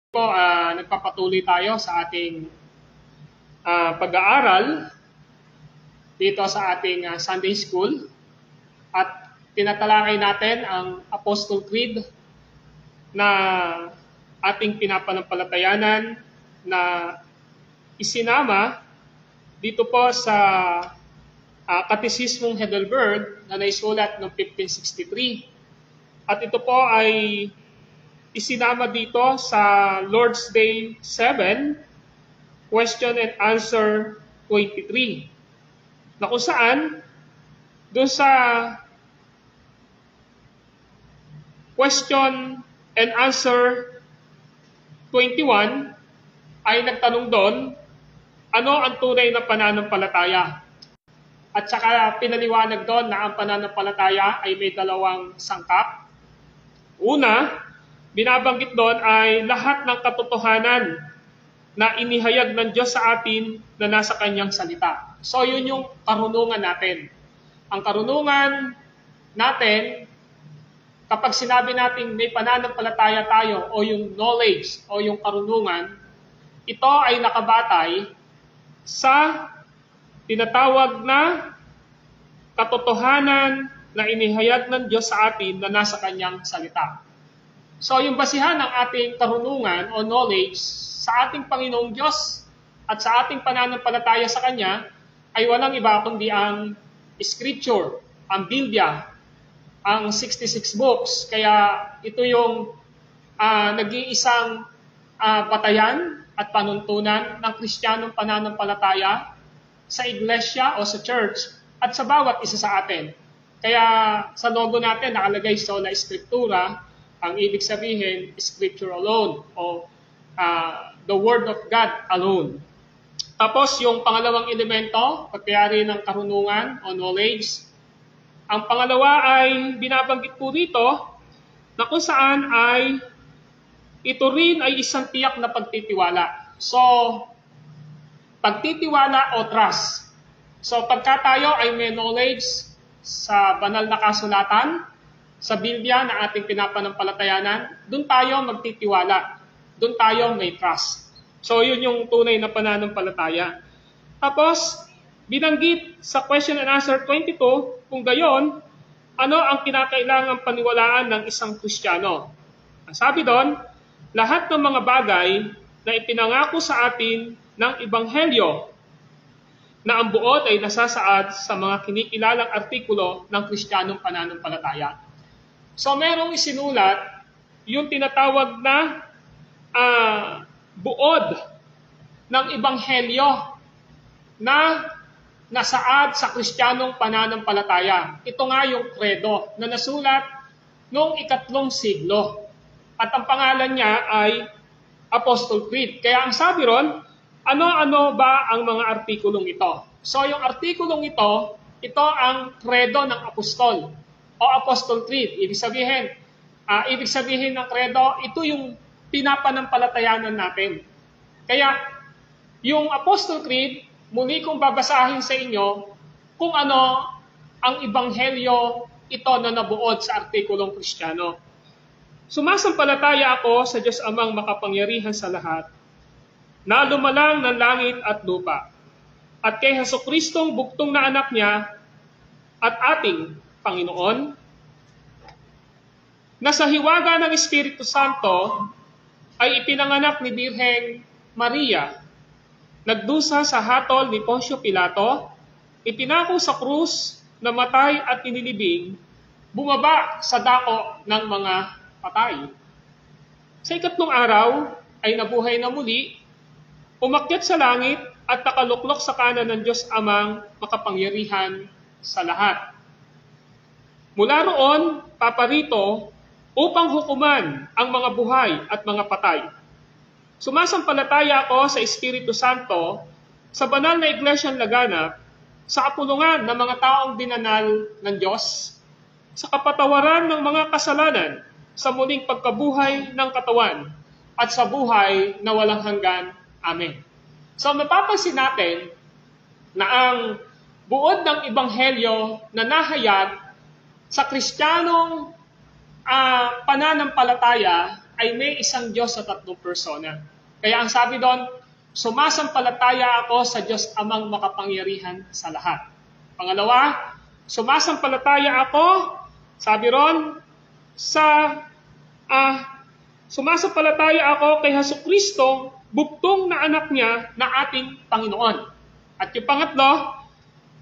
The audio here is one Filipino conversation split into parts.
Po, nagpapatuloy tayo sa ating pag-aaral dito sa ating Sunday School at tinatalakay natin ang Apostle Creed na ating pinapanampalatayanan na isinama dito po sa Katisismong Heidelberg na naisulat noong 1563. At ito po ay isinama dito sa Lord's Day 7, Question and Answer 23. Na kung saan, doon sa Question and Answer 21, ay nagtanong doon, ano ang tunay na pananampalataya? At saka pinaliwanag doon na ang pananampalataya ay may dalawang sangkap. Una, binabanggit doon ay lahat ng katotohanan na inihayag ng Diyos sa atin na nasa Kanyang salita. So yun yung karunungan natin. Ang karunungan natin, kapag sinabi natin may pananampalataya tayo o yung knowledge o yung karunungan, ito ay nakabatay sa tinatawag na katotohanan na inihayag ng Diyos sa atin na nasa Kanyang salita. So yung basihan ng ating karunungan o knowledge sa ating Panginoong Diyos at sa ating pananampalataya sa Kanya ay walang iba kundi ang Scripture, ang Biblia, ang 66 books. Kaya ito yung nag-iisang batayan at panuntunan ng Kristiyanong pananampalataya sa iglesia o sa church at sa bawat isa sa atin. Kaya sa logo natin nakalagay sola Scriptura. Ang ibig sabihin, Scripture alone o the Word of God alone. Tapos yung pangalawang elemento, pagkayari ng karunungan o knowledge. Ang pangalawa ay binabanggit po dito na kung saan ay ito rin ay isang tiyak na pagtitiwala. So, pagtitiwala o trust. So, pagka tayo ay may knowledge sa banal na kasulatan, sa Biblia na ating pinapanampalatayanan, doon tayo magtitiwala. Doon tayo may trust. So, yun yung tunay na pananampalataya. Tapos, binanggit sa question and answer 22, kung gayon, ano ang kinakailangang paniwalaan ng isang Kristiyano? Ang sabi doon, lahat ng mga bagay na ipinangako sa atin ng Ebanghelyo na ang buod ay nasasaad sa mga kinikilalang artikulo ng Kristiyanong pananampalataya. So, merong isinulat yung tinatawag na buod ng Ebanghelyo na nasaad sa Kristiyanong pananampalataya. Ito nga yung credo na nasulat noong 3 siglo. At ang pangalan niya ay Apostle Creed. Kaya ang sabi ron, ano-ano ba ang mga artikulong ito? So yung artikulong ito ang credo ng apostol o Apostle Creed. Ibig sabihin ng credo, ito yung pinapanampalatayanan natin. Kaya yung Apostle Creed, muli kong babasahin sa inyo kung ano ang Ebanghelyo ito na nabuod sa artikulong Kristiyano. Sumasampalataya ako sa Diyos Amang makapangyarihan sa lahat, na lumalang ng langit at lupa, at kay Jesucristong buktong na anak niya at ating Panginoon, na sa hiwaga ng Espiritu Santo ay ipinanganak ni Birheng Maria, nagdusa sa hatol ni Poncio Pilato, ipinako sa krus, namatay at inilibing, bumaba sa dako ng mga patay. Sa 3 araw ay nabuhay na muli, umakyat sa langit at nakaluklok sa kanan ng Diyos Amang makapangyarihan sa lahat. Mula roon, paparito upang hukuman ang mga buhay at mga patay. Sumasampalataya ako sa Espiritu Santo, sa banal na iglesyang laganap, sa kapulungan ng mga taong dinanal ng Diyos, sa kapatawaran ng mga kasalanan, sa muling pagkabuhay ng katawan, at sa buhay na walang hanggan. Amen. So mapapansin natin na ang buod ng Ebanghelyo na nahayag sa Kristiyanong pananampalataya ay may isang Diyos sa tatlong persona. Kaya ang sabi doon, sumasampalataya ako sa Diyos Amang makapangyarihan sa lahat. Pangalawa, sumasampalataya ako, sabi ron, sumasampalataya ako kay Jesucristo, buktong na anak niya na ating Panginoon. At yung pangatlo,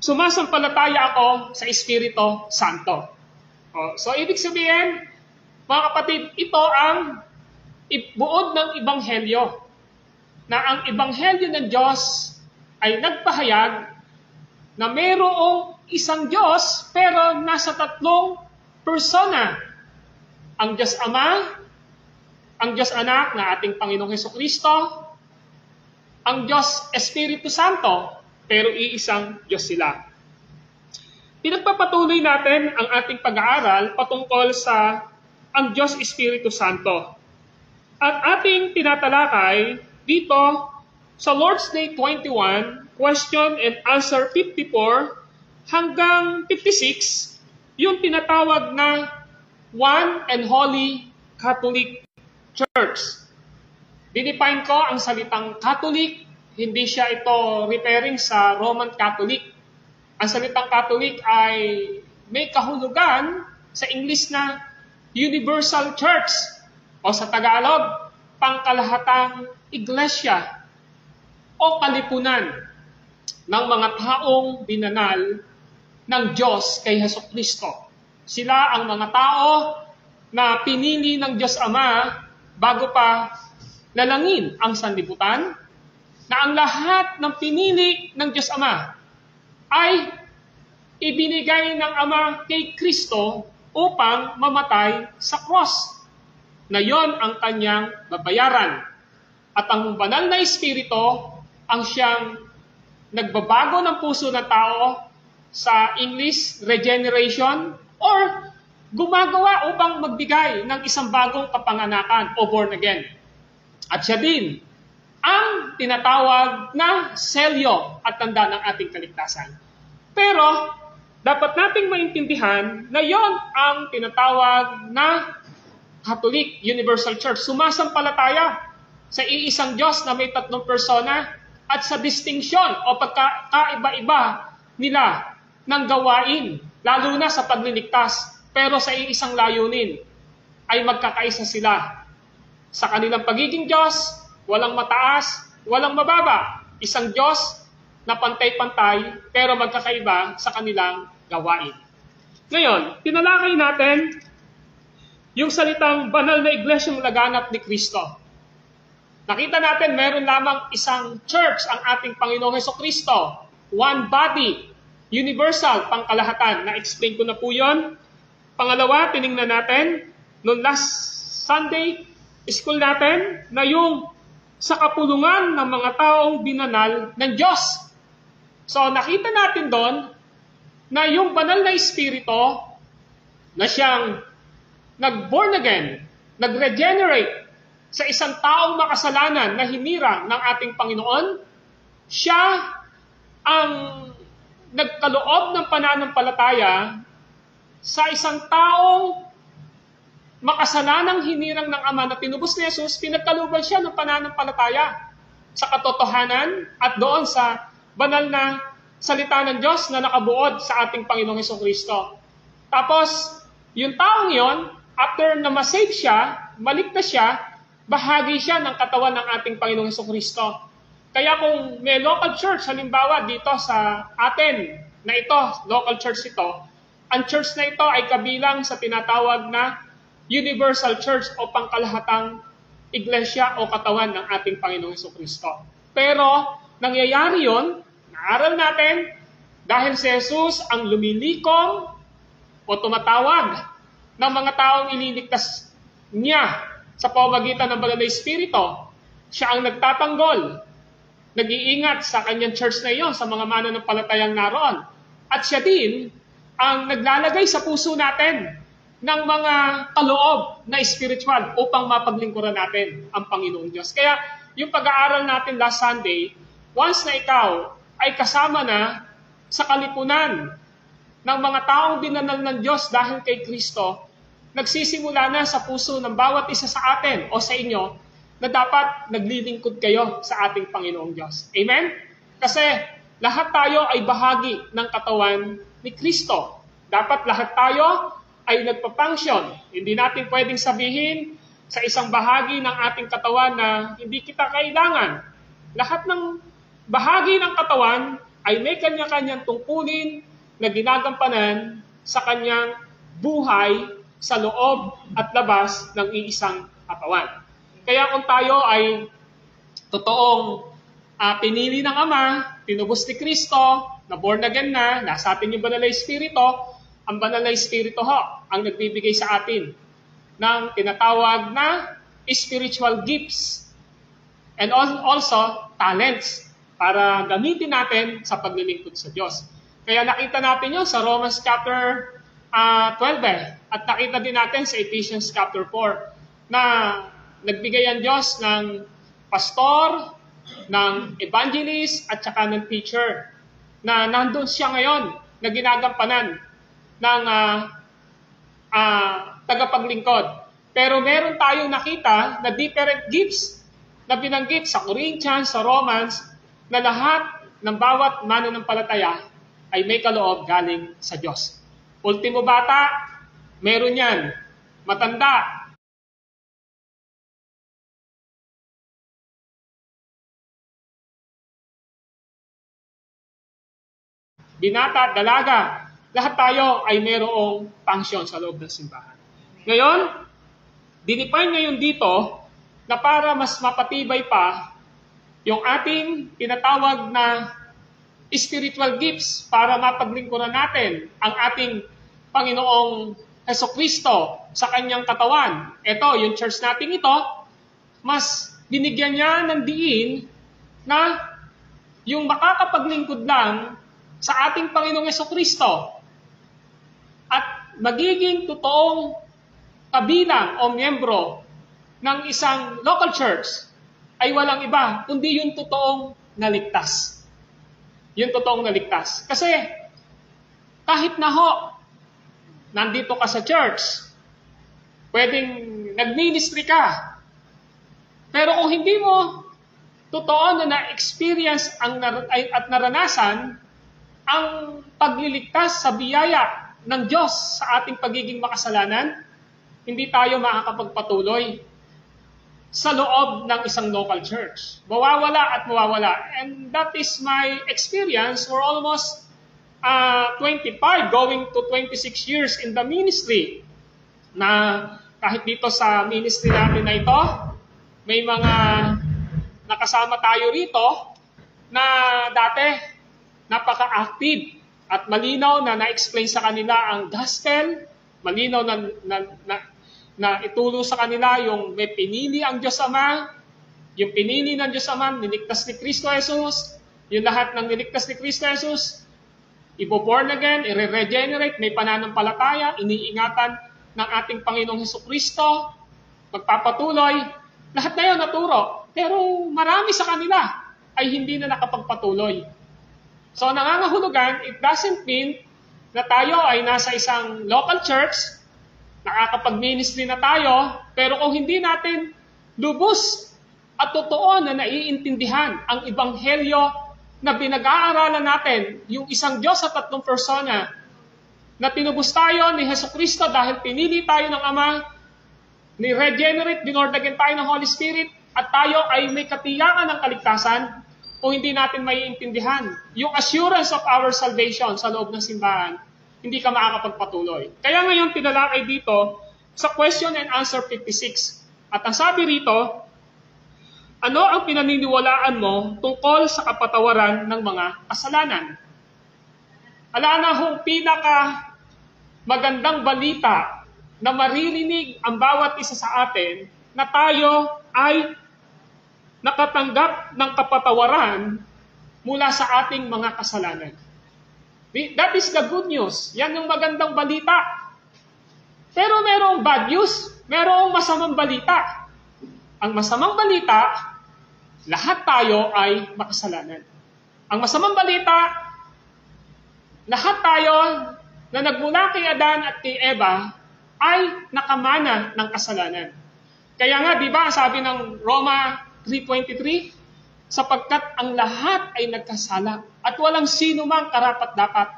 sumasampalataya ako sa Espiritu Santo. So, ibig sabihin, mga kapatid, ito ang buod ng Ebanghelyo. Na ang Ebanghelyo ng Diyos ay nagpahayag na mayroong isang Diyos pero nasa tatlong persona. Ang Diyos Ama, ang Diyos Anak na ating Panginoong Jesucristo, ang Diyos Espiritu Santo, pero iisang Diyos sila. Pinagpapatuloy natin ang ating pag-aaral patungkol sa ang Diyos Espiritu Santo. At ating tinatalakay dito sa Lord's Day 21, question and answer 54 hanggang 56, yung tinatawag na One and Holy Catholic Church. Dinefine ko ang salitang Catholic, hindi siya ito referring sa Roman Catholic. Ang salitang Catholic ay may kahulugan sa English na Universal Church o sa Tagalog, pangkalahatang iglesia o kalipunan ng mga taong binanal ng Diyos kay Jesucristo. Sila ang mga tao na pinili ng Diyos Ama bago pa lalangin ang sanlibutan, na ang lahat ng pinili ng Diyos Ama ay ibinigay ng Ama kay Kristo upang mamatay sa cross, na yon ang kanyang babayaran. At ang banal na Espiritu ang siyang nagbabago ng puso ng tao, sa English, regeneration, or gumagawa upang magbigay ng isang bagong kapanganakan o born again. At siya din ang tinatawag na selyo at tanda ng ating kaligtasan. Pero dapat nating maintindihan na yon ang tinatawag na Catholic Universal Church. Sumasampalataya sa iisang Diyos na may tatlong persona at sa distinction o pagkakaiba-iba nila ng gawain, lalo na sa pagliligtas, pero sa iisang layunin ay magkakaisa sila. Sa kanilang pagiging Diyos, walang mataas, walang mababa. Isang Diyos na pantay-pantay, pero magkakaiba sa kanilang gawain. Ngayon, tinalakay natin yung salitang banal na iglesyang laganap ni Kristo. Nakita natin meron lamang isang church ang ating Panginoong Jesucristo. One body, universal, pangkalahatan. Na-explain ko na po yun. Pangalawa, tinignan natin, noong last Sunday, school natin, na yung sa kapulungan ng mga taong binanal ng Diyos. So nakita natin doon na yung banal na Espiritu na siyang nag-born again, nag-regenerate sa isang taong makasalanan na hinirang ng ating Panginoon, siya ang nagkaloob ng pananampalataya sa isang taong makasalanang hinirang ng Ama na tinubos ni Jesus, pinagkalooban siya ng pananampalataya sa katotohanan at doon sa banal na salita ng Diyos na nakabuod sa ating Panginoong Jesucristo. Tapos, yung taong yon, after na masave siya, maligtas siya, bahagi siya ng katawan ng ating Panginoong Jesucristo. Kaya kung may local church, halimbawa dito sa atin, na ito, local church ito, ang church na ito ay kabilang sa tinatawag na Universal Church o pangkalahatang iglesia o katawan ng ating Panginoong Jesucristo. Pero, nangyayari yon, naaral natin, dahil si Jesus ang lumilikom o tumatawag ng mga taong ililigtas niya sa pamamagitan ng banal na Espiritu, siya ang nagtatanggol, nag-iingat sa kanyang church na iyon, sa mga mananampalatayang naroon. At siya din ang naglalagay sa puso natin ng mga kaloob na spiritual upang mapaglingkuran natin ang Panginoong Diyos. Kaya yung pag-aaral natin last Sunday, once na ikaw ay kasama na sa kalipunan ng mga taong binanal ng Diyos dahil kay Kristo, nagsisimula na sa puso ng bawat isa sa atin o sa inyo na dapat naglilingkod kayo sa ating Panginoong Diyos. Amen? Kasi lahat tayo ay bahagi ng katawan ni Kristo. Dapat lahat tayo ay nagpa-function. Hindi natin pwedeng sabihin sa isang bahagi ng ating katawan na hindi kita kailangan. Lahat ng bahagi ng katawan ay may kanya-kanyang tungkulin na ginagampanan sa kanyang buhay sa loob at labas ng iisang katawan. Kaya kung tayo ay totoong pinili ng Ama, tinubos ni Kristo, na born again na, nasa atin yung banal na Espiritu, ang banal na Espiritu ho ang nagbibigay sa atin ng tinatawag na spiritual gifts and also talents para gamitin natin sa paglilingkod sa Diyos. Kaya nakita natin yun sa Romans chapter 12 at nakita din natin sa Ephesians chapter 4 na nagbigay ang Diyos ng pastor, ng evangelist at saka ng teacher na nandun siya ngayon na ginagampanan ng tagapaglingkod. Pero meron tayong nakita na different gifts na binanggit sa Corinthians, sa Romans, na lahat ng bawat mananampalataya ay may kaloob galing sa Diyos. Ultimo bata, meron yan. Matanda, binata, dalaga, lahat tayo ay mayroong function sa loob ng simbahan. Ngayon, dinefine ngayon dito na para mas mapatibay pa yung ating tinatawag na spiritual gifts para mapaglingkuran natin ang ating Panginoong Hesukristo sa kanyang katawan. Ito, yung church natin ito, mas binigyan niya ng diin na yung makakapaglingkod lang sa ating Panginoong Hesukristo at magiging totoong kabilang o miyembro ng isang local church ay walang iba, kundi yung totoong naligtas. Yung totoong naligtas. Kasi kahit na ho, nandito ka sa church, pwedeng nag-ministry ka, pero kung hindi mo totoo na na-experience at naranasan ang pagliligtas sa biyaya ng Diyos sa ating pagiging makasalanan, hindi tayo makakapagpatuloy sa loob ng isang local church. Mawawala at mawawala. And that is my experience for almost 25, going to 26 years in the ministry. Na kahit dito sa ministry natin na ito, may mga nakasama tayo rito na dati napaka-active at malinaw na na-explain sa kanila ang gospel, malinaw na itulong sa kanila yung may pinili ang Diyos Ama, yung pinili ng Diyos Ama, niligtas ni Kristo Jesus, yung lahat ng niligtas ni Kristo Jesus, ibo-born again, i-regenerate, may pananampalataya, iniingatan ng ating Panginoong Hesukristo, magpapatuloy, lahat na yun naturo. Pero marami sa kanila ay hindi na nakapagpatuloy. So nangangahulugan, it doesn't mean na tayo ay nasa isang local church, nakakapag-ministry na tayo, pero kung hindi natin lubos at totoo na naiintindihan ang ebanghelyo na pinag-aaralan natin, yung isang Diyos sa tatlong persona, na tinubos tayo ni Hesukristo dahil pinili tayo ng Ama, ni regenerate, dinordagin tayo ng Holy Spirit, at tayo ay may katiyakan ng kaligtasan, kung hindi natin maiintindihan yung assurance of our salvation sa loob ng simbahan, hindi ka makakapagpatuloy. Kaya ngayon tinalakay dito sa question and answer 56. At ang sabi rito, ano ang pinaniniwalaan mo tungkol sa kapatawaran ng mga kasalanan? Ala na hong pinaka magandang balita na maririnig ang bawat isa sa atin na tayo ay nakatanggap ng kapatawaran mula sa ating mga kasalanan. That is the good news. Yan yung magandang balita. Pero merong bad news, merong masamang balita. Ang masamang balita, lahat tayo ay makasalanan. Ang masamang balita, lahat tayo na nagmula kay Adan at kay Eva ay nakamana ng kasalanan. Kaya nga, di ba, sabi ng Roma 3:23, sapagkat ang lahat ay nagkasala at walang sino mang karapat-dapat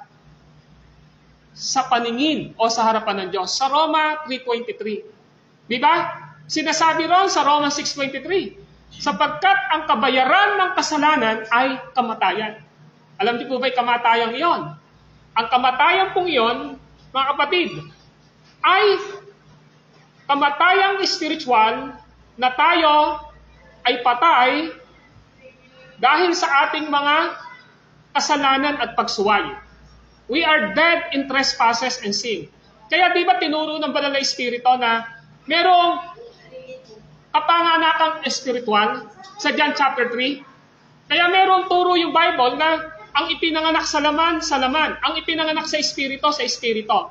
sa paningin o sa harapan ng Diyos. Sa Roma 3:23. Di ba? Sinasabi ron sa Roma 6:23, sapagkat ang kabayaran ng kasalanan ay kamatayan. Alam niyo po ba'y kamatayang iyon? Ang kamatayan pong iyon, mga kapatid, ay kamatayang spiritual na tayo ay patay dahil sa ating mga kasalanan at pagsuway. We are dead in trespasses and sin. Kaya di ba tinuro ng Banal na Espiritu na merong kapanganakang espiritual sa John chapter 3? Kaya merong turo yung Bible na ang ipinanganak sa laman, ang ipinanganak sa Espiritu, sa Espiritu.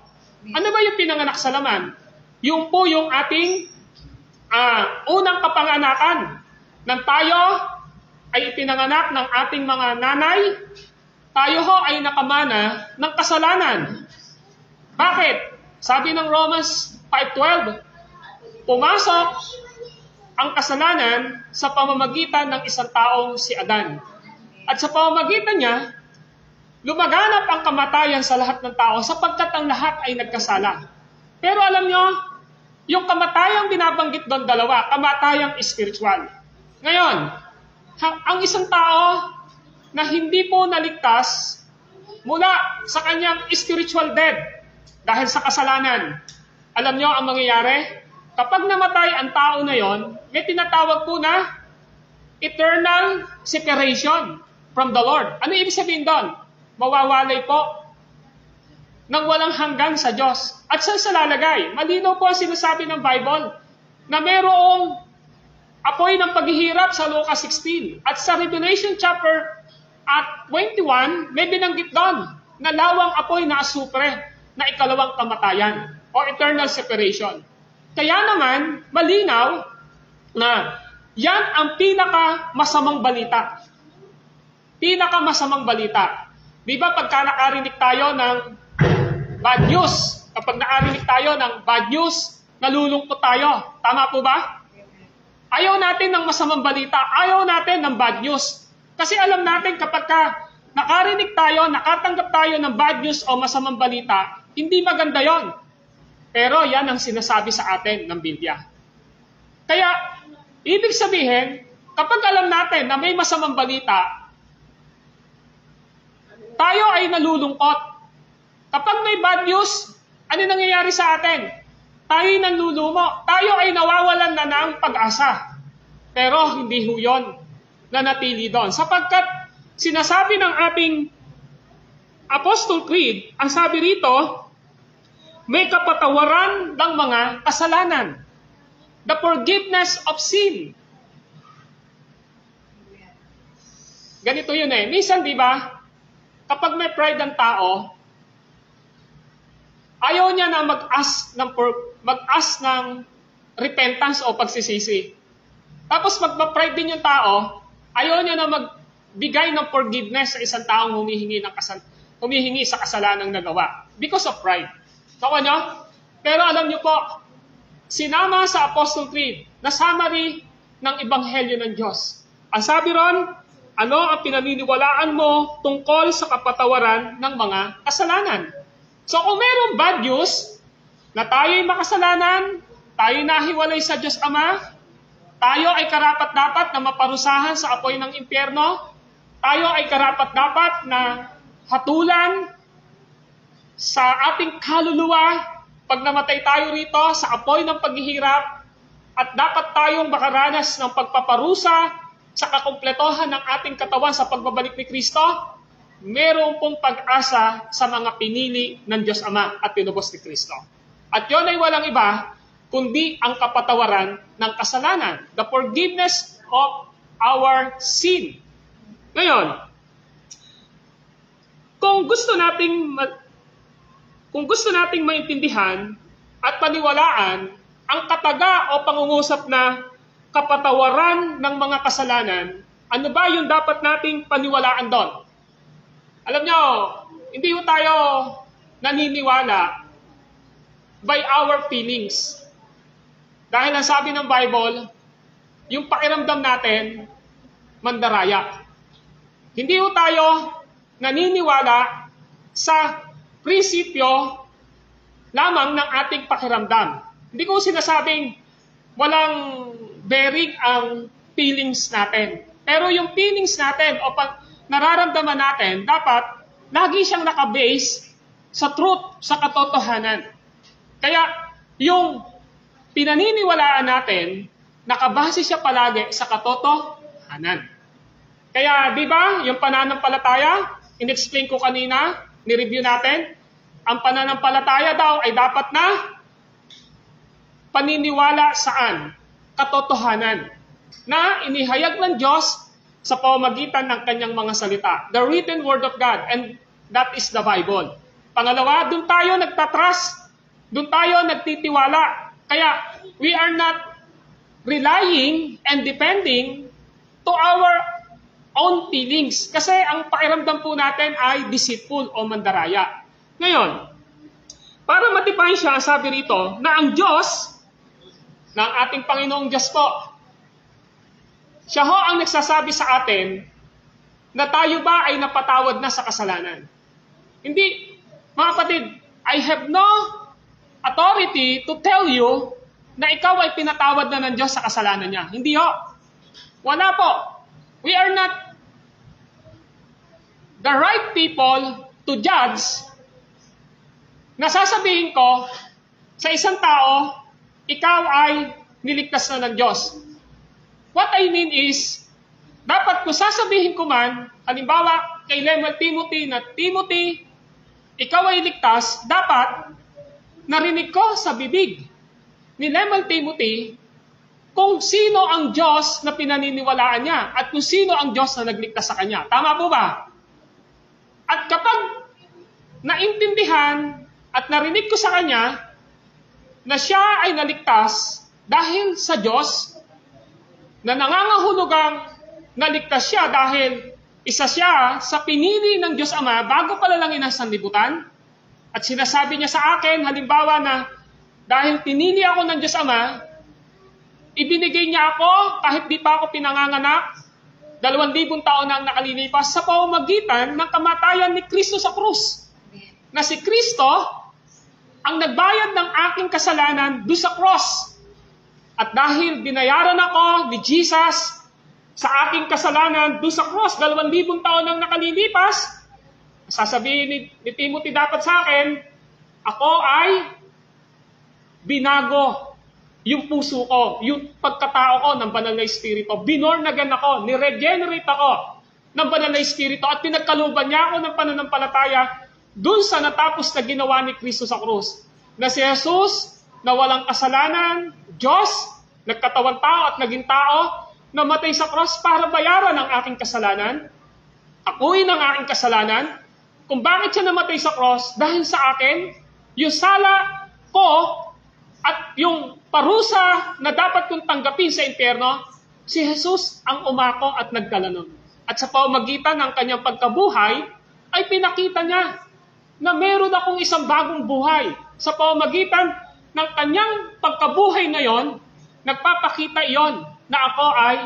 Ano ba yung pinanganak sa laman? Yung po yung ating unang kapanganakan nang tayo ay ipinanganak ng ating mga nanay, tayo ho ay nakamana ng kasalanan. Bakit? Sabi ng Romans 5:12, pumasok ang kasalanan sa pamamagitan ng isang taong si Adan. At sa pamamagitan niya, lumaganap ang kamatayan sa lahat ng tao sapagkat ang lahat ay nagkasala. Pero alam nyo, yung kamatayang binabanggit doon dalawa, kamatayang spiritual. Ngayon, ang isang tao na hindi po naligtas mula sa kanyang spiritual death dahil sa kasalanan, alam nyo ang mangyayari? Kapag namatay ang tao na yon, may tinatawag po na eternal separation from the Lord. Ano ibig sabihin doon? Mawawalay po ng walang hanggan sa Diyos. At saan sa lalagay? Malinaw po ang sinasabi ng Bible na mayroong apoy ng paghihirap sa Lucas 16. At sa Revelation chapter 21, may binanggit doon na lawang apoy na asupre na ikalawang kamatayan o eternal separation. Kaya naman, malinaw na yan ang pinakamasamang balita. Pinakamasamang balita. Di ba pagka nakarinig tayo ng bad news, kapag nakarinig tayo ng bad news, nalulungkot tayo. Tama po ba? Ayaw natin ng masamang balita. Ayaw natin ng bad news. Kasi alam natin kapag nakarinig tayo, nakatanggap tayo ng bad news o masamang balita, hindi maganda yon. Pero yan ang sinasabi sa atin ng Biblia. Kaya, ibig sabihin, kapag alam natin na may masamang balita, tayo ay nalulungkot. Kapag may bad news, ano nangyayari sa atin? Tayo ay nanlulumo. Tayo ay nawawalan na ng pag-asa. Pero hindi ho yun nanatili doon. Sapagkat sinasabi ng ating Apostle Creed, ang sabi rito, may kapatawaran ng mga kasalanan. The forgiveness of sin. Ganito yun eh. Minsan, di ba, kapag may pride ang tao, ayaw niya na mag-ask ng repentance o pagsisisi. Tapos pag ma-pride din yung tao, ayaw niya na magbigay ng forgiveness sa isang taong humihingi sa kasalanang nagawa. Because of pride. Nakuha nyo? Pero alam nyo po, sinama sa Apostle Creed na summary ng Ebanghelyo ng Diyos. Ang sabi ron, ano ang pinaniniwalaan mo tungkol sa kapatawaran ng mga kasalanan? So kung mayroong bad news, na tayo'y makasalanan, tayo'y nahiwalay sa Diyos Ama, tayo ay karapat-dapat na maparusahan sa apoy ng impyerno, tayo ay karapat-dapat na hatulan sa ating kaluluwa, pag namatay tayo rito sa apoy ng paghihirap, at dapat tayong makaranas ng pagpaparusa sa kakumpletohan ng ating katawan sa pagbabalik ni Kristo, meron pong pag-asa sa mga pinili ng Diyos Ama at tinubos ni Kristo. At yun ay walang iba, kundi ang kapatawaran ng kasalanan, the forgiveness of our sin. Ngayon, kung gusto nating maintindihan at paniwalaan ang kataga o pangungusap na kapatawaran ng mga kasalanan, ano ba yung dapat nating paniwalaan doon? Alam nyo, hindi ho tayo naniniwala by our feelings. Dahil ang sabi ng Bible, yung pakiramdam natin, mandaraya. Hindi ho tayo naniniwala sa prinsipyo lamang ng ating pakiramdam. Hindi ko sinasabing walang bearing ang feelings natin. Pero yung feelings natin o nararamdaman natin, dapat lagi siyang nakabase sa truth, sa katotohanan. Kaya yung pinaniniwalaan natin, nakabase siya palagi sa katotohanan. Kaya, di ba, yung pananampalataya, in-explain ko kanina, ni-review natin, ang pananampalataya daw ay dapat na paniniwala saan? Katotohanan. Na inihayag ng Diyos sa pamamagitan ng kanyang mga salita. The written word of God, and that is the Bible. Pangalawa, doon tayo nagtatrust, doon tayo nagtitiwala. Kaya, we are not relying and depending to our own feelings. Kasi ang pakiramdam po natin ay deceitful o mandaraya. Ngayon, para matipahin siya, sabi rito, na ang Diyos, ng ating Panginoong Diyos po, siya ho ang nagsasabi sa atin na tayo ba ay napatawad na sa kasalanan. Hindi, mga kapatid, I have no authority to tell you na ikaw ay pinatawad na ng Diyos sa kasalanan niya. Hindi ho. Wala po. We are not the right people to judge na sasabihin ko sa isang tao, ikaw ay niligtas na ng Diyos. What I mean is, dapat kung sasabihin ko man, halimbawa kay Lemuel Timothy na, Timothy, ikaw ay ligtas, dapat narinig ko sa bibig ni Lemuel Timothy kung sino ang Diyos na pinaniniwalaan niya at kung sino ang Diyos na nagligtas sa kanya. Tama po ba? At kapag naintindihan at narinig ko sa kanya na siya ay naligtas dahil sa Diyos, na nangangahulugang naligtas siya dahil isa siya sa pinili ng Diyos Ama bago palalangin ang sanlibutan, at sinasabi niya sa akin, halimbawa na dahil pinili ako ng Diyos Ama, ibinigay niya ako kahit di pa ako pinanganganak, 2,000 taon na ang nakalilipas sa pamamagitan ng kamatayan ni Kristo sa krus. Na si Kristo ang nagbayad ng aking kasalanan doon sa cross. At dahil binayaran ako ni Jesus sa aking kasalanan doon sa cross, 2,000 taon ang nakalilipas, sasabihin ni Timothy dapat sa akin, ako ay binago yung puso ko, yung pagkatao ko ng banal na Espiritu. Binorn again ako, niregenerate ako ng banal na Espiritu at pinagkaluban niya ako ng pananampalataya dun sa natapos na ginawa ni Kristo sa krus. Na si Jesus, na walang kasalanan, Diyos, nagkatawan tao at naging tao, namatay sa krus para bayaran ang aking kasalanan, akuin ang aking kasalanan. Kung bakit siya namatay sa krus? Dahil sa akin, yung sala ko at yung parusa na dapat kong tanggapin sa impyerno, si Jesus ang umako at nagdala nun. At sa pamamagitan ng kanyang pagkabuhay, ay pinakita niya na meron akong isang bagong buhay. Sa pamamagitan ng kanyang pagkabuhay na yon, nagpapakita iyon na ako ay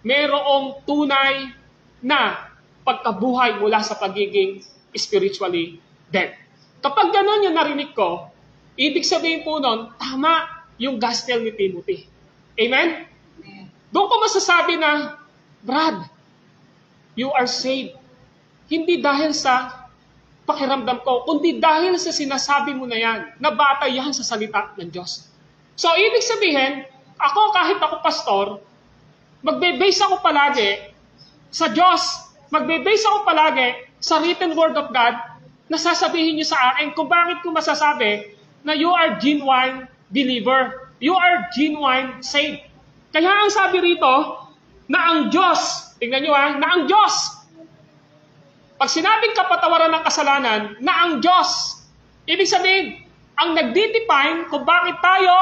merong tunay na pagkabuhay mula sa pagiging spiritually dead. Kapag gano'n yung narinig ko, ibig sabihin po nun, tama yung gospel ni Timothy. Amen? Doon ko masasabi na, Brad, you are saved. Hindi dahil sa pakiramdam ko, kundi dahil sa sinasabi mo na yan, na batay yan sa salita ng Diyos. So, ibig sabihin, ako kahit ako pastor, magbe-base ako palagi sa Diyos, magbe-base ako palagi sa written word of God, na sasabihin niyo sa akin kung bakit ko masasabi na you are genuine believer, you are genuine saved. Kaya ang sabi rito, na ang Diyos, tingnan niyo na ang Diyos, pag sinabing kapatawaran ng kasalanan, na ang Diyos, ibig sabihin, ang nagdi-define kung bakit tayo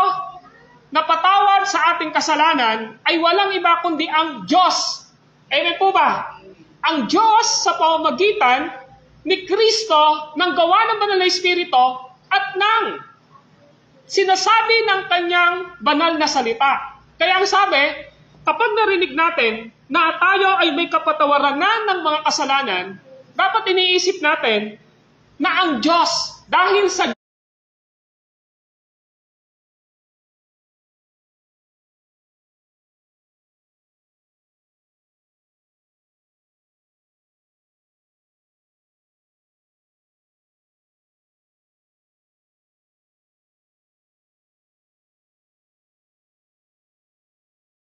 napatawad sa ating kasalanan ay walang iba kundi ang Diyos. Amen po ba? Ang Diyos sa pamamagitan ni Kristo ng gawa ng banal na Espiritu at ng sinasabi ng kanyang banal na salita. Kaya ang sabi, kapag narinig natin na tayo ay may kapatawaran na ng mga kasalanan, dapat iniisip natin na ang Diyos, dahil sa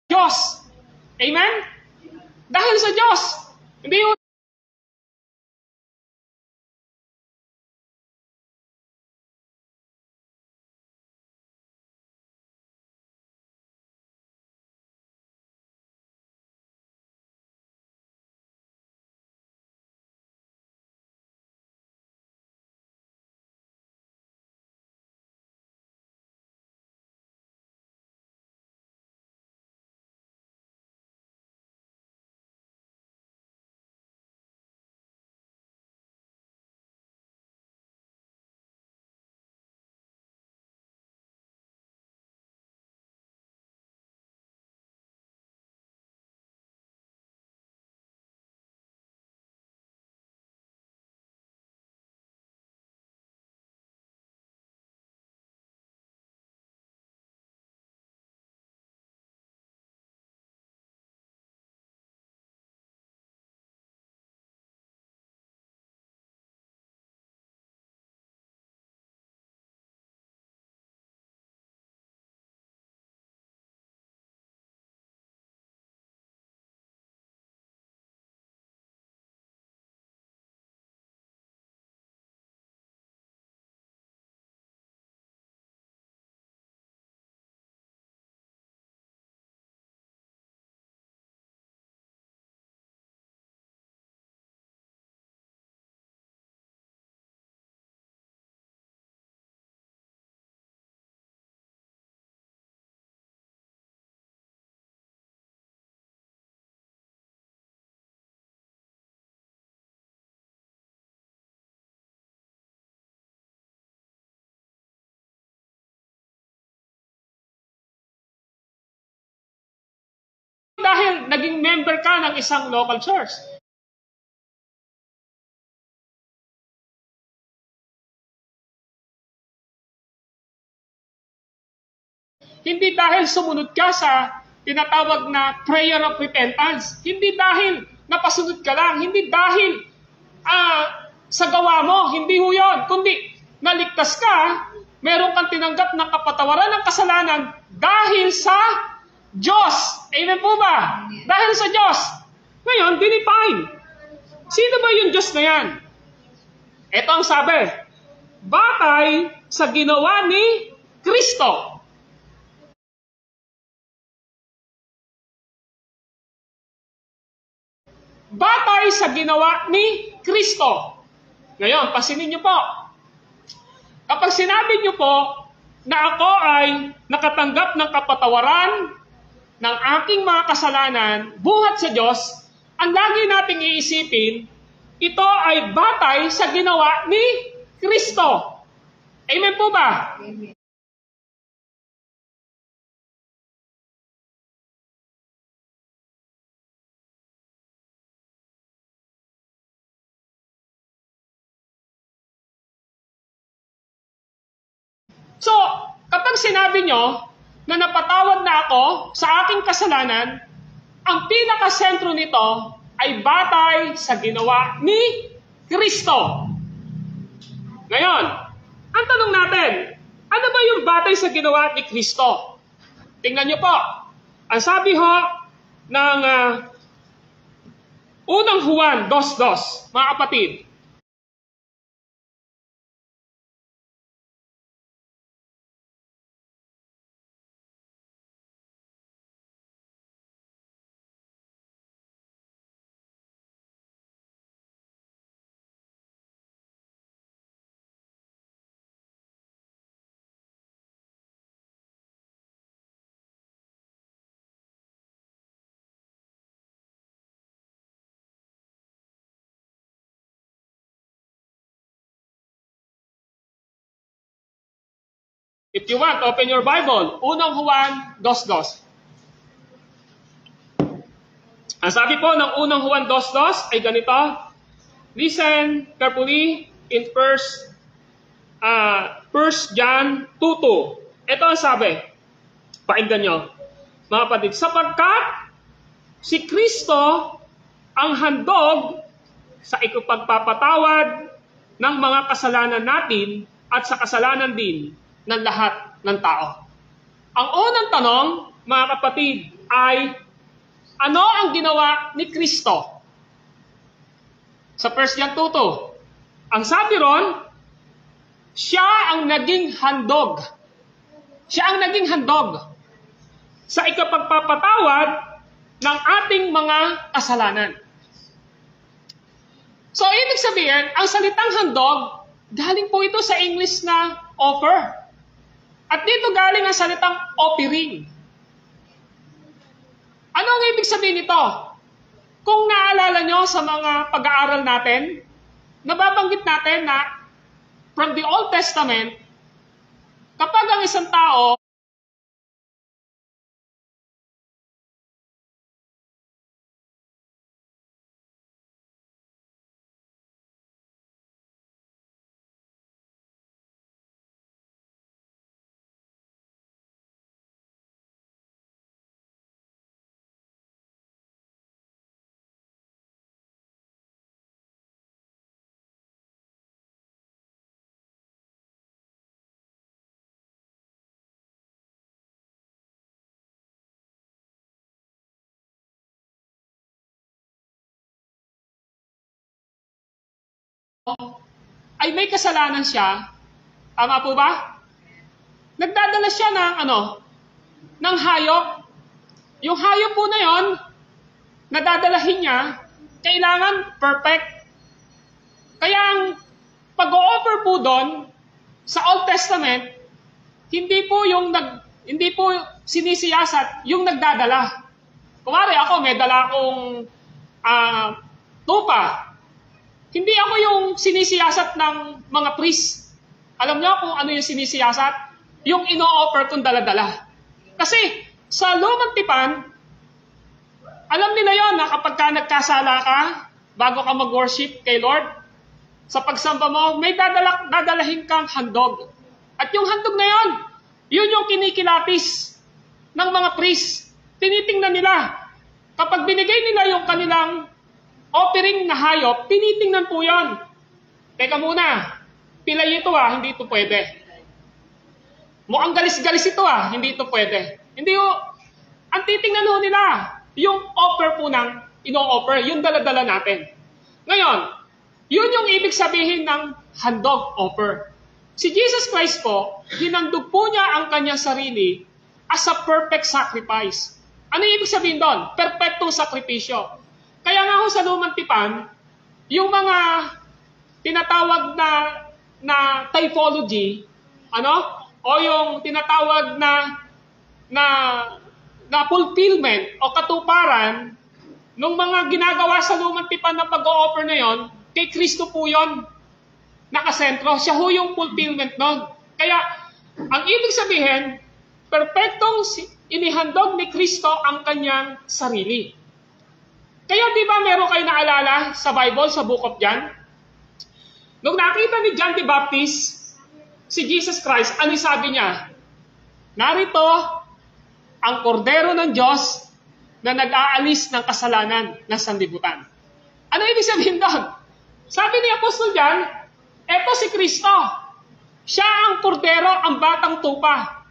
Diyos. Amen? Dahil sa Diyos. Hindi yun. Dahil naging member ka ng isang local church. Hindi dahil sumunod ka sa tinatawag na prayer of repentance. Hindi dahil napasunod ka lang. Hindi dahil sa gawa mo. Hindi ho yun. Kundi naligtas ka, meron kang tinanggap ng kapatawaran ng kasalanan dahil sa Diyos. Amen po ba? Dahil sa Diyos. Ngayon, dinefine. Sino ba yung Diyos na yan? Ito ang sabi. Batay sa ginawa ni Kristo. Batay sa ginawa ni Kristo. Ngayon, pasinin niyo po. Kapag sinabi niyo po na ako ay nakatanggap ng kapatawaran ng aking mga kasalanan buhat sa Diyos, ang lagi nating iisipin, ito ay batay sa ginawa ni Kristo. Amen po ba? Amen. So, kapag sinabi nyo na napatawad na ako sa aking kasalanan, ang pinakasentro nito ay batay sa ginawa ni Kristo. Ngayon, ang tanong natin, ano ba yung batay sa ginawa ni Kristo? Tingnan nyo po. Ang sabi ho ng unang Juan 2:2, mga kapatid, If you want, open your Bible. Unang Juan 2:2. Ang sabi po ng unang Juan 2:2 ay ganito. Listen carefully in 1 John 2:2. Ito ang sabi. Pakinggan nyo. Mga kapatid, sapagkat si Kristo ang handog sa ikapagpapatawad ng mga kasalanan natin at sa kasalanan din ng lahat ng tao. Ang unang tanong, mga kapatid, ay ano ang ginawa ni Kristo? Sa 1 John 2:2, ang sabi ron, siya ang naging handog. Siya ang naging handog sa ikapagpapatawad ng ating mga kasalanan. So, ibig sabihin, ang salitang handog, galing po ito sa English na offer. At dito galing ang salitang offering. Ano ang ibig sabihin nito? Kung naalala nyo sa mga pag-aaral natin, nababanggit natin na from the Old Testament, kapag ang isang tao ay may kasalanan siya, tama po ba? Nagdadala siya ng hayop. Yung hayop po na yon, nadadalahin niya, kailangan perfect. Kaya ang pag-o-offer po doon sa Old Testament, hindi po sinisiyasat yung nagdadala. Kumari ako, may dala akong tupa. Hindi ako yung sinisiyasat ng mga priest. Alam niyo kung ano yung sinisiyasat? Yung ino-offer kong daladala. Kasi sa lumang tipan, alam nila yon na kapag ka nagkasala ka, bago ka mag-worship kay Lord, sa pagsamba mo, may dadalahin kang handog. At yung handog na yon, yun yung kinikilatis ng mga priest. Tinitingnan nila. Kapag binigay nila yung kanilang offering na hayop, tinitingnan po yan. Teka muna, pilay ito hindi ito pwede. Mukhang galis-galis ito hindi ito pwede. Hindi ang titingnan nila, yung offer po ng ino-offer, yung daladala natin. Ngayon, yun yung ibig sabihin ng handog offer. Si Jesus Christ po, hinandog po niya ang kanyang sarili as a perfect sacrifice. Ano yung ibig sabihin doon? Perfectong sakripisyo. Kaya nga sa lumang tipan, yung mga tinatawag na typology, o yung tinatawag na fulfillment o katuparan ng mga ginagawa sa lumang tipan na pag-o-offer na yon, kay Kristo po yon nakasentro. Siya ho yung fulfillment nun. Kaya, ang ibig sabihin, perfectong inihandog ni Kristo ang kanyang sarili. Kaya di ba meron kayo naalala sa Bible, sa Book of John? Nung nakita ni John the Baptist, si Jesus Christ, ano sabi niya? Narito ang kordero ng Diyos na nag-aalis ng kasalanan ng sanlibutan. Ano ibig sabihin doon? Sabi ni Apostol John, eto si Kristo. Siya ang kordero, ang batang tupa,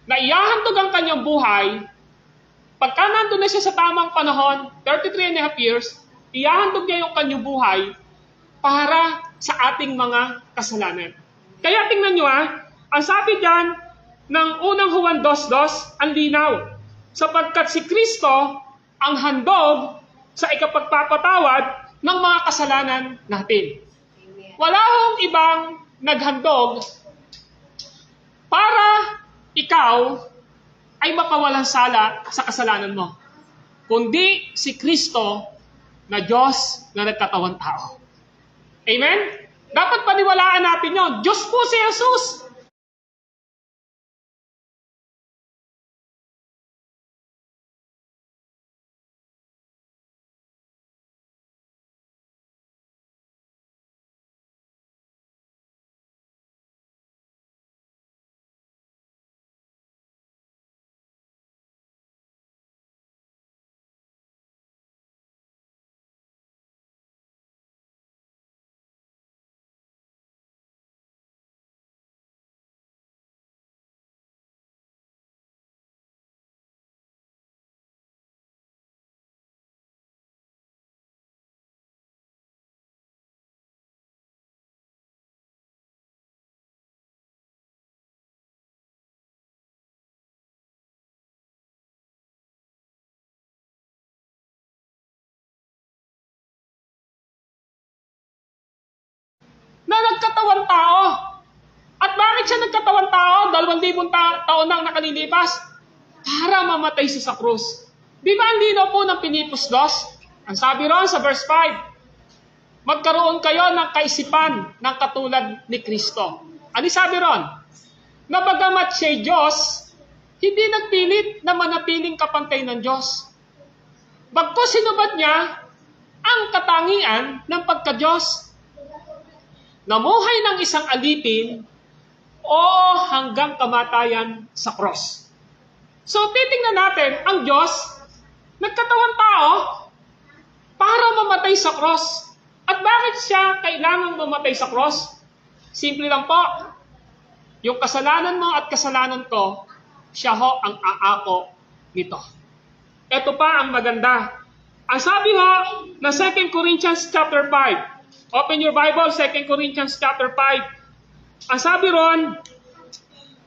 na ihahandog ang kanyang buhay. Pagka nandun na siya sa tamang panahon, 33.5 years, ihahandog niya yung kanyang buhay para sa ating mga kasalanan. Kaya tingnan nyo ang sabi dyan ng unang Juan 2:2, ang linaw. Sapagkat si Kristo ang handog sa ikapagpapatawad ng mga kasalanan natin. Wala hong ibang naghandog para ikaw ay makawalang sala sa kasalanan mo, kundi si Kristo na Diyos na nagkatawang tao. Amen? Dapat paniwalaan natin yun. Diyos po si Jesus. na nagkatawan tao. At bakit siya nagkatawan tao? 2,000 taon nang nakalilipas. Para mamatay siya sa krus. Di ba ang linaw po ng Pilipos 2? Ang sabi ron sa verse 5, magkaroon kayo ng kaisipan ng katulad ni Kristo. Ano sabi ron? Na bagamat siya'y Diyos, hindi nagpilit na manatiling kapantay ng Diyos. Bagkus sinubad niya ang katangian ng pagka-Diyos. Namuhay ng isang alipin o hanggang kamatayan sa cross. So titingnan natin, ang Diyos, nagkatawang tao para mamatay sa cross. At bakit siya kailangang mamatay sa cross? Simple lang po. Yung kasalanan mo at kasalanan ko, siya ho ang aako nito. Ito pa ang maganda. Ang sabi ho na 2 Corinthians chapter 5. Open your Bible, 2 Corinthians chapter 5. Ang sabi ron,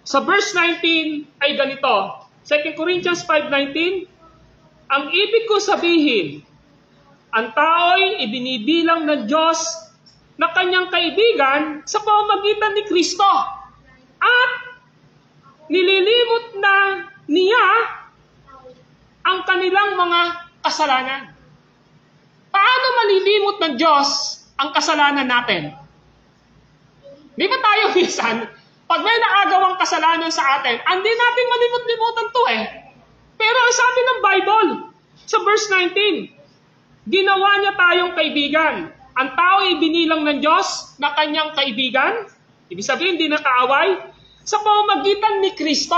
sa verse 19 ay ganito. 2 Corinthians 5:19, ang ibig ko sabihin, ang tao'y ibinibilang ng Diyos na kanyang kaibigan sa pamamagitan ni Kristo. At nililimot na niya ang kanilang mga kasalanan. Paano malilimot ng Diyos ang kasalanan natin? Di ba tayo minsan, pag may nakagawang kasalanan sa atin, hindi natin malimot-limutan to eh. Pero ang sabi ng Bible, sa verse 19, ginawa niya tayong kaibigan. Ang tao ay binilang ng Diyos na kanyang kaibigan. Ibig sabihin, hindi nakaaway. Sa pamamagitan ni Kristo.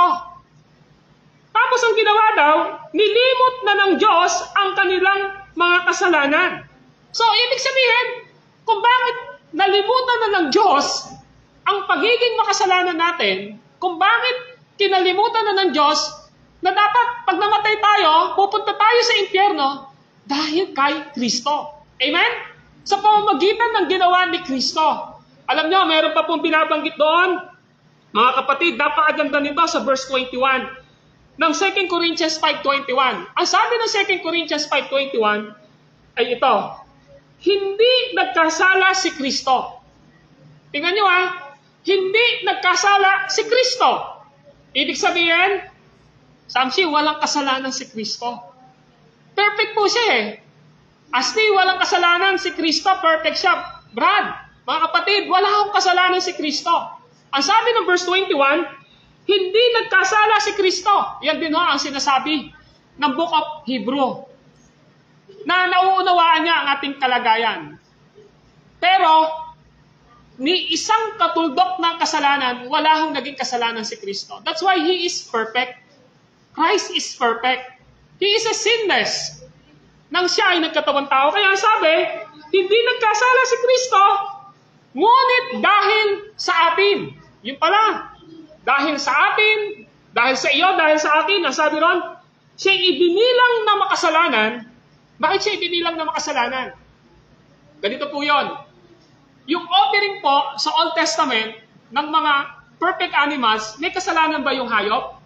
Tapos ang ginawa daw, nilimot na ng Diyos ang kanilang mga kasalanan. So, ibig sabihin, kung bakit nalimutan na ng Diyos ang pagiging makasalanan natin, kung bakit kinalimutan na ng Diyos na dapat pag namatay tayo, pupunta tayo sa impyerno dahil kay Kristo. Amen? Sa pamamagitan ng ginawa ni Kristo. Alam nyo, mayroon pa pong binabanggit doon. Mga kapatid, napakaganda nito sa verse 21 ng 2 Corinthians 5:21. Ang sabi ng 2 Corinthians 5:21 ay ito, hindi nagkasala si Kristo. Tingnan nyo hindi nagkasala si Kristo. Ibig sabihin, Samsi, walang kasalanan si Kristo. Perfect po siya eh. Asli, walang kasalanan si Kristo, perfect siya. Brad, mga kapatid, wala akong kasalanan si Kristo. Ang sabi ng verse 21, hindi nagkasala si Kristo. Yan din ang sinasabi ng Book of Hebrew. Na nauunawaan niya ang ating kalagayan. Pero, ni isang katuldok ng kasalanan, wala hong naging kasalanan si Kristo. That's why He is perfect. Christ is perfect. He is a sinless. Nang siya ay nagkatawang tao. Kaya sabi, hindi nagkasala si Kristo, ngunit dahil sa atin. Yun pala. Dahil sa atin, dahil sa iyo, dahil sa atin, ang sabi ron, siya ibinilang na makasalanan. Bakit siya ibinilang na makasalanan? Ganito po yun. Yung offering po sa Old Testament ng mga perfect animals, may kasalanan ba yung hayop?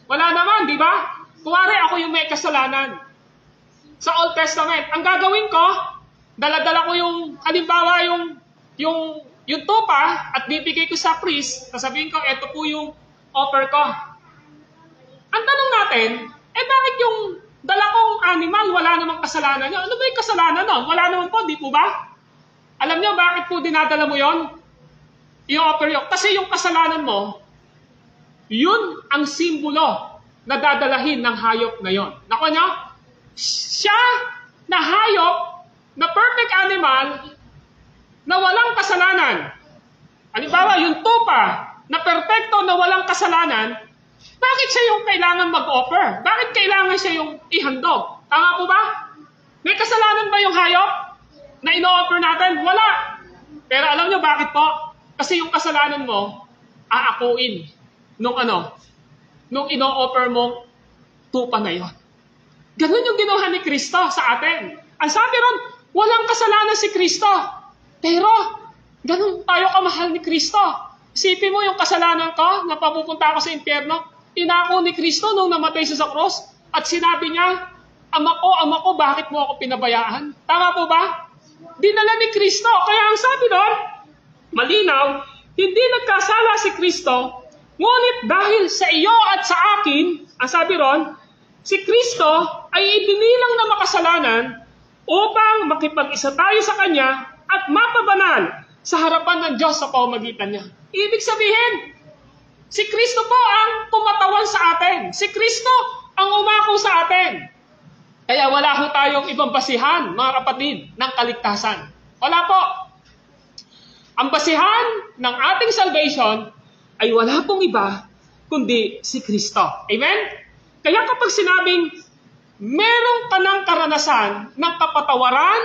Wala naman, di ba? Kuwari ako yung may kasalanan. Sa Old Testament, ang gagawin ko, dala-dala ko yung, halimbawa yung tupa at bibigay ko sa priest, sasabihin ko, eto po yung offer ko. Ang tanong natin, bakit yung dala kong animal, wala namang kasalanan niya? Ano ba yung kasalanan nun? Wala naman po, di po ba? Alam niyo, bakit po dinadala mo yon? Yung offer yun. Kasi yung kasalanan mo, yun ang simbolo na dadalahin ng hayop na yon. Naku niyo, siya na hayop, na perfect animal, na walang kasalanan. Halimbawa, yung tupa, na perfecto na walang kasalanan, bakit siya yung kailangan mag-offer? Bakit kailangan siya yung ihandog? Tama po ba? May kasalanan ba yung hayop na ino-offer natin? Wala. Pero alam niyo bakit po? Kasi yung kasalanan mo, aakuin nung ino-offer mong tupa na yon. Ganun yung ginawa ni Kristo sa atin. Ang sabi ron, walang kasalanan si Kristo. Pero, ganun tayo kamahal ni Kristo. Isipin mo yung kasalanan ko na papupunta ako sa impyerno. Inako ni Kristo nung namatay siya sa cross. At sinabi niya, Ama ko, bakit mo ako pinabayaan? Tama po ba? Dinala ni Kristo. Kaya ang sabi doon, malinaw, hindi nagkasala si Kristo, ngunit dahil sa iyo at sa akin, ang sabi ron, si Kristo ay ibinilang na makasalanan upang makipag-isa tayo sa Kanya at mapabanal sa harapan ng Diyos sa pamamagitan niya. Ibig sabihin, si Kristo po ang tumatawan sa atin. Si Kristo ang umako sa atin. Kaya wala ho tayong ibang basihan, mga kapatid, ng kaligtasan. Wala po. Ang basihan ng ating salvation ay wala pong iba kundi si Kristo. Amen? Kaya kapag sinabing meron ka ng karanasan ng kapatawaran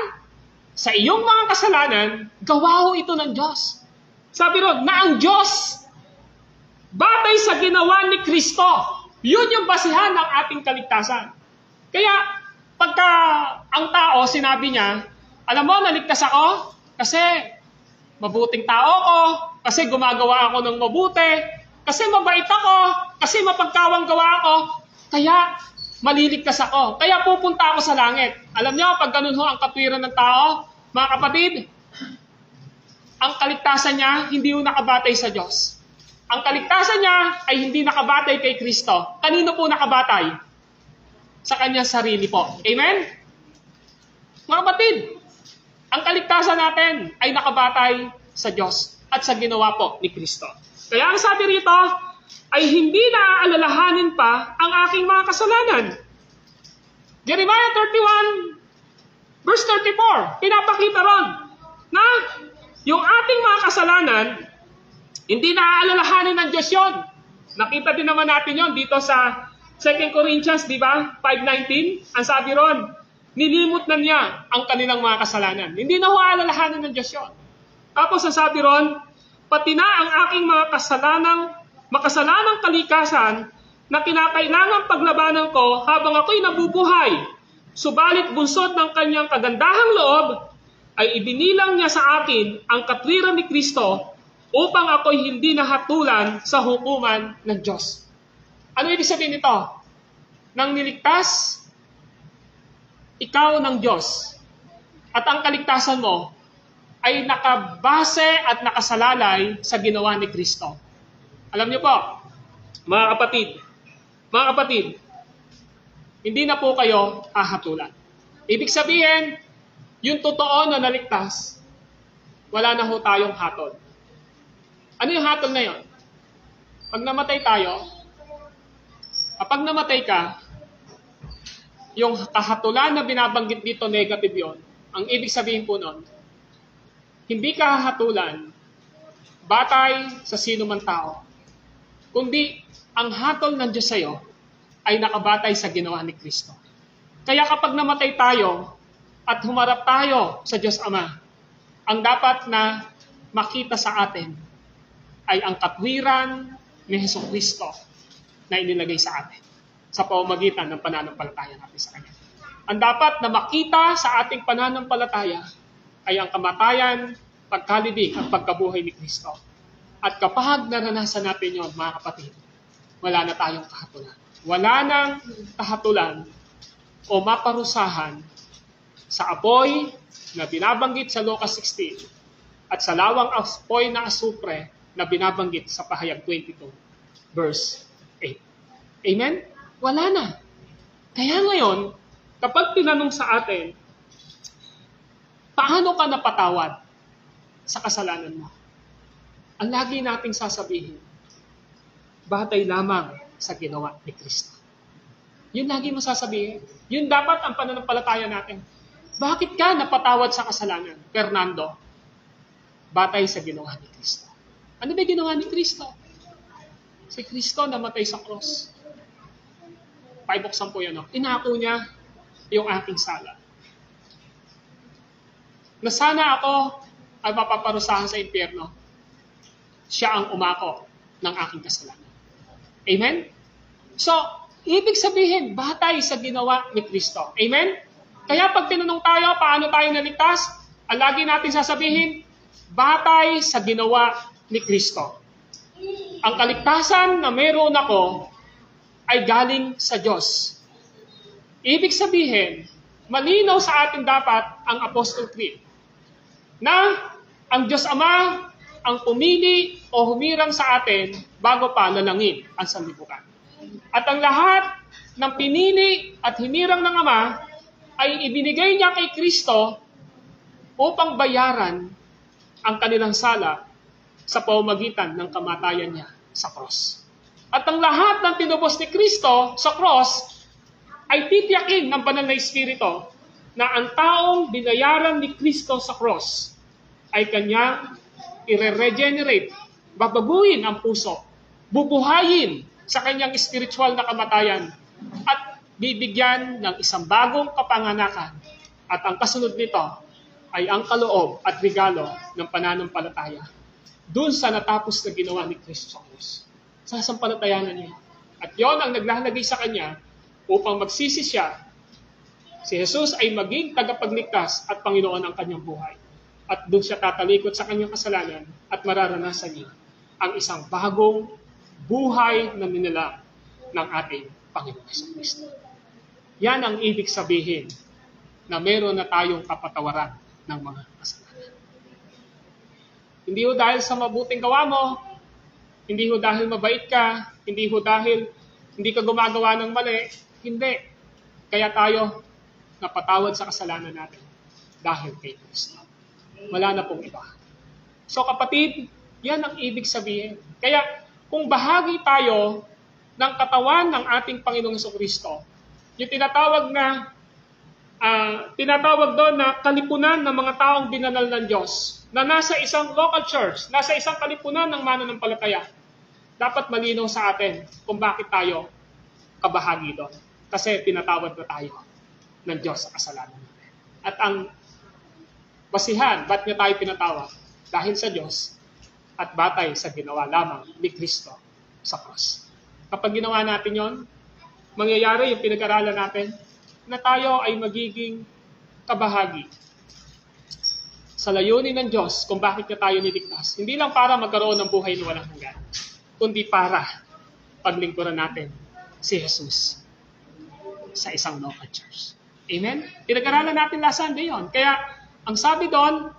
sa iyong mga kasalanan, gawa ho ito ng Diyos. Sabi ron, na ang Diyos, batay sa ginawa ni Kristo, yun yung basihan ng ating kaligtasan. Kaya, pagka ang tao, sinabi niya, alam mo, naligtas ako kasi mabuting tao ko, kasi gumagawa ako ng mabuti, kasi mabait ako, kasi mapagkawang gawa ako, kaya maliligtas ako. Kaya pupunta ako sa langit. Alam niyo, pag ganun ho ang katwiran ng tao, mga kapatid, ang kaligtasan niya hindi ho nakabatay sa Diyos. Ang kaligtasan niya ay hindi nakabatay kay Kristo. Kanino po nakabatay? Sa kanyang sarili po. Amen? Mga kapatid, ang kaligtasan natin ay nakabatay sa Diyos at sa ginawa po ni Kristo. Kaya ang sabi rito, ay hindi naaalalahanin pa ang aking mga kasalanan. Jeremiah 31, verse 34, pinapakita ron na yung ating mga kasalanan, hindi naaalalahanin ng Diyos yun. Nakita din naman natin yon dito sa 2 Corinthians, di ba? 5:19, ang sabi ron, nilimot na niya ang kanilang mga kasalanan. Hindi na aalalahanin ng Diyos yun. Tapos ang sabi ron, pati na ang aking mga makasalanang kalikasan na kinakailangan paglabanan ko habang ako'y nabubuhay. Subalit bunsod ng kanyang kagandahang loob ay ibinilang niya sa akin ang katwiran ni Kristo upang ako'y hindi nahatulan sa hukuman ng Diyos. Ano ibig sabihin nito? Nang niligtas ikaw ng Diyos at ang kaligtasan mo ay nakabase at nakasalalay sa ginawa ni Kristo. Alam niyo po, mga kapatid, hindi na po kayo hahatulan. Ibig sabihin, yung totoo na naligtas, wala na ho tayong hatol. Ano yung hatol na yun? Pag namatay tayo, kapag namatay ka, yung kahatulan na binabanggit dito, negative yun. Ang ibig sabihin po nun, hindi ka hahatulan batay sa sino man tao, kundi ang hatol ng Diyos sa'yo ay nakabatay sa ginawa ni Kristo. Kaya kapag namatay tayo at humarap tayo sa Diyos Ama, ang dapat na makita sa atin ay ang katwiran ni Jesucristo na inilagay sa atin sa pamamagitan ng pananampalataya natin sa Kanya. Ang dapat na makita sa ating pananampalataya ay ang kamatayan, pagkalibing at pagkabuhay ni Kristo. At kapag naranasan natin yon, mga kapatid, wala na tayong kahatulan. Wala nang kahatulan o maparusahan sa apoy na binabanggit sa Lucas 16 at sa lawang apoy na asupre na binabanggit sa Pahayag 22, verse 8. Amen? Wala na. Kaya ngayon, kapag tinanong sa atin, paano ka napatawad sa kasalanan mo? Ang lagi nating sasabihin, batay lamang sa ginawa ni Kristo. Yun lagi mo sasabihin. Yun dapat ang pananampalataya natin. Bakit ka napatawad sa kasalanan, Fernando? Batay sa ginawa ni Kristo. Ano ba ginawa ni Kristo? Si Kristo namatay sa cross. Paibuksan po yan. Inako niya yung aking sala. Na sana ako ay mapaparusahan sa impyerno. Siya ang umako ng aking kasalanan. Amen? So, ibig sabihin, batay sa ginawa ni Kristo. Amen? Kaya pag tinanong tayo, paano tayo naligtas? Ang lagi natin sasabihin, batay sa ginawa ni Kristo. Ang kaligtasan na mayroon ako ay galing sa Diyos. Ibig sabihin, malinaw sa atin dapat ang Apostle Creed na ang Diyos Ama ang pumili o humirang sa atin bago pa lalangin ang sanlibutan. At ang lahat ng pinili at hinirang ng Ama ay ibinigay niya kay Kristo upang bayaran ang kanilang sala sa pamamagitan ng kamatayan niya sa cross. At ang lahat ng tinubos ni Kristo sa cross ay titiyakin ng banal na Espiritu na ang taong binayaran ni Kristo sa cross ay kanyang i-regenerate, babaguhin ang puso, bubuhayin sa kanyang spiritual na kamatayan at bibigyan ng isang bagong kapanganakan. At ang kasunod nito ay ang kaloob at regalo ng pananampalataya doon sa natapos na ginawa ni Kristo sa krus. Sasampalatayanan niya. At yon ang naglalagay sa kanya upang magsisi siya. Si Jesus ay maging tagapagligtas at Panginoon ang kanyang buhay. At doon siya tatalikod sa kanyang kasalanan at mararanasan niya ang isang bagong buhay na ninilang ng ating Panginoon Jesucristo. Yan ang ibig sabihin na meron na tayong kapatawaran ng mga kasalanan. Hindi ho dahil sa mabuting gawa mo, hindi ho dahil mabait ka, hindi ho dahil hindi ka gumagawa ng mali, hindi. Kaya tayo napatawad sa kasalanan natin dahil kay Kristo. Wala na pong iba. So kapatid, yan ang ibig sabihin. Kaya kung bahagi tayo ng katawan ng ating Panginoong Jesucristo, yung tinatawag doon na kalipunan ng mga taong binanal ng Diyos, na nasa isang local church, nasa isang kalipunan ng mananampalataya, dapat malinaw sa atin kung bakit tayo kabahagi doon. Kasi tinatawag na tayo ng Diyos sa kasalanan natin. At ang basihan, ba't niya tayo pinatawag? Dahil sa Diyos at batay sa ginawa lamang ni Kristo sa cross. Kapag ginawa natin yon, mangyayari yung pinag-aralan natin na tayo ay magiging kabahagi sa layunin ng Diyos kung bakit niya tayo niligtas. Hindi lang para magkaroon ng buhay na walang hanggan, kundi para paglingkuran natin si Jesus sa isang local church. Amen? Pinag-aralan natin last Sunday yun. Kaya, ang sabi doon,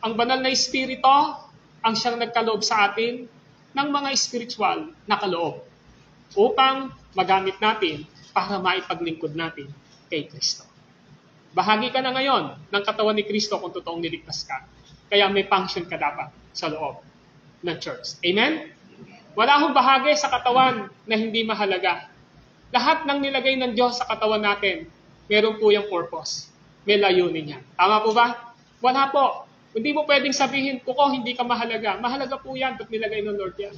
ang banal na Espiritu ang siyang nagkaloob sa atin ng mga spiritual na kaloob upang magamit natin para maipaglingkod natin kay Kristo. Bahagi ka na ngayon ng katawan ni Kristo kung totoong niligtas ka. Kaya may function ka dapat sa loob ng church. Amen? Wala hong bahagi sa katawan na hindi mahalaga. Lahat ng nilagay ng Diyos sa katawan natin, meron po yung purpose. May layunin yan. Tama po ba? Wala po. Hindi mo pwedeng sabihin, kuko, hindi ka mahalaga. Mahalaga po yan, ba't nilagay ng Lord yan?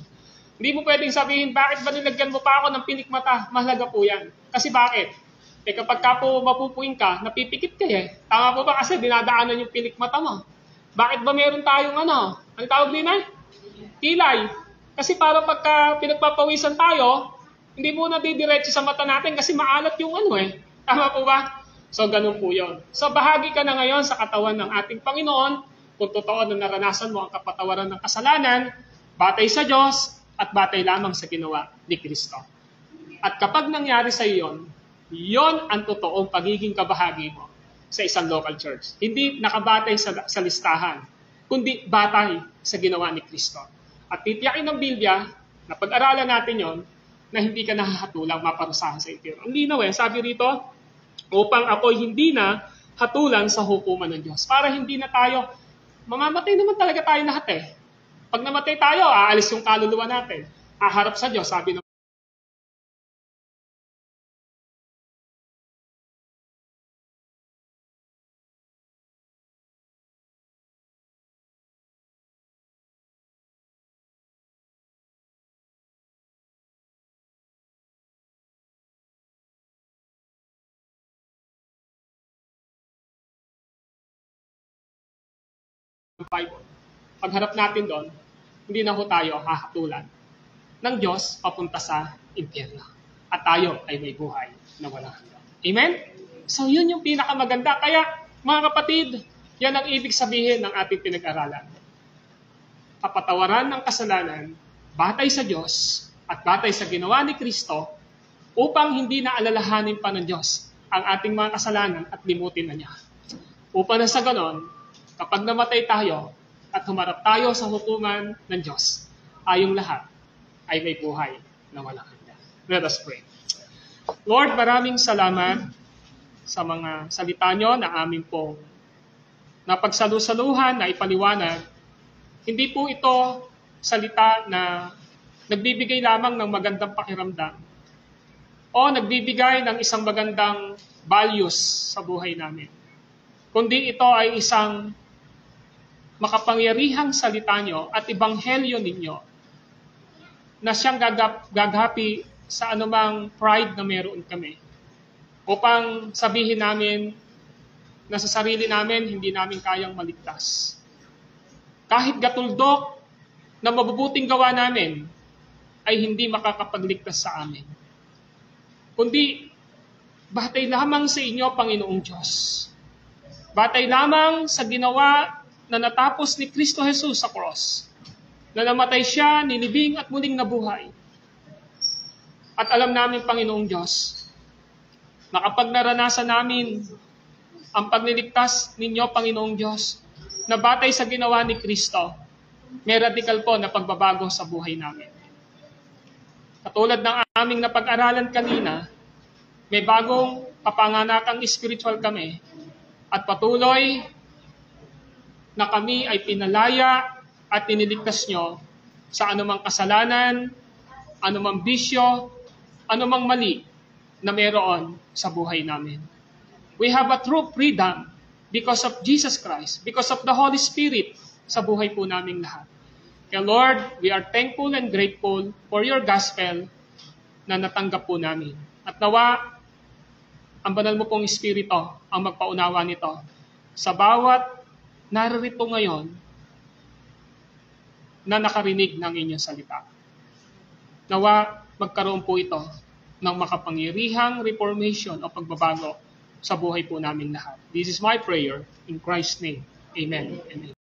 Hindi mo pwedeng sabihin, bakit ba nilagyan mo pa ako ng pinikmata? Mahalaga po yan. Kasi bakit? Kapag ka po mapupuin ka, napipikit ka eh. Tama po ba? Kasi dinadaanan yung pinikmata mo. Bakit ba meron tayong ano tawag din ay? Kilay. Kasi para pagka pinagpapawisan tayo, hindi mo nadidiretso sa mata natin kasi maalat yung Tama po ba? So, ganun po yun. So, bahagi ka na ngayon sa katawan ng ating Panginoon kung totoo na naranasan mo ang kapatawaran ng kasalanan, batay sa Diyos, at batay lamang sa ginawa ni Kristo. At kapag nangyari sa iyo yon ang totoong pagiging kabahagi mo sa isang local church. Hindi nakabatay sa listahan, kundi batay sa ginawa ni Kristo. At titiyakin ng Biblia, na pag-aralan natin yon na hindi ka nahahatulang maparusahan sa impyerno. Ang linaw sabi rito, upang ako'y hindi na hatulan sa hukuman ng Diyos. Para hindi na tayo, mamamatay naman talaga tayo lahat Pag namatay tayo, aalis yung kaluluwa natin. Haharap sa Diyos, sabi ng Bible. Pagharap natin doon, hindi na ho tayo hahatulan ng Diyos papunta sa impyerno. At tayo ay may buhay na walang hanggan. Amen? So yun yung pinakamaganda. Kaya mga kapatid, yan ang ibig sabihin ng ating pinag-aralan. Kapatawaran ng kasalanan, batay sa Diyos at batay sa ginawa ni Kristo upang hindi na alalahanin pa ng Diyos ang ating mga kasalanan at limutin na niya. Upang na sa ganon, kapag namatay tayo, at humarap tayo sa hukuman ng Diyos. Tayong lahat ay may buhay na walang hanggan. Let us pray. Lord, maraming salamat sa mga salita nyo na amin pong napagsalusaluhan, na ipaliwanag. Hindi po ito salita na nagbibigay lamang ng magandang pakiramdam o nagbibigay ng isang magandang values sa buhay namin. Kundi ito ay isang makapangyarihang salita nyo at ebanghelyo ninyo na siyang gagapi sa anumang pride na meron kami. Upang sabihin namin na sa sarili namin hindi namin kayang maligtas. Kahit gatuldok na mabubuting gawa namin ay hindi makakapagligtas sa amin. Kundi batay lamang sa inyo, Panginoong Diyos. Batay lamang sa ginawa na natapos ni Kristo Jesus sa cross, na namatay siya, nilibing at muling nabuhay. At alam namin, Panginoong Diyos, na kapag naranasan namin ang pagliligtas ninyo, Panginoong Diyos, na batay sa ginawa ni Kristo, may radikal po na pagbabago sa buhay namin. Katulad ng aming napag-aralan kanina, may bagong kapanganakang spiritual kami at patuloy na kami ay pinalaya at niniligtas nyo sa anumang kasalanan, anumang bisyo, anumang mali na meron sa buhay namin. We have a true freedom because of Jesus Christ, because of the Holy Spirit sa buhay po naming lahat. Kaya Lord, we are thankful and grateful for your gospel na natanggap po namin. At nawa, ang banal mo pong Espiritu ang magpaunawa nito sa bawat naririto ngayon na nakarinig ng inyong salita. Nawa, magkaroon po ito ng makapangyarihang reformation o pagbabago sa buhay po namin lahat. This is my prayer in Christ's name. Amen. Amen.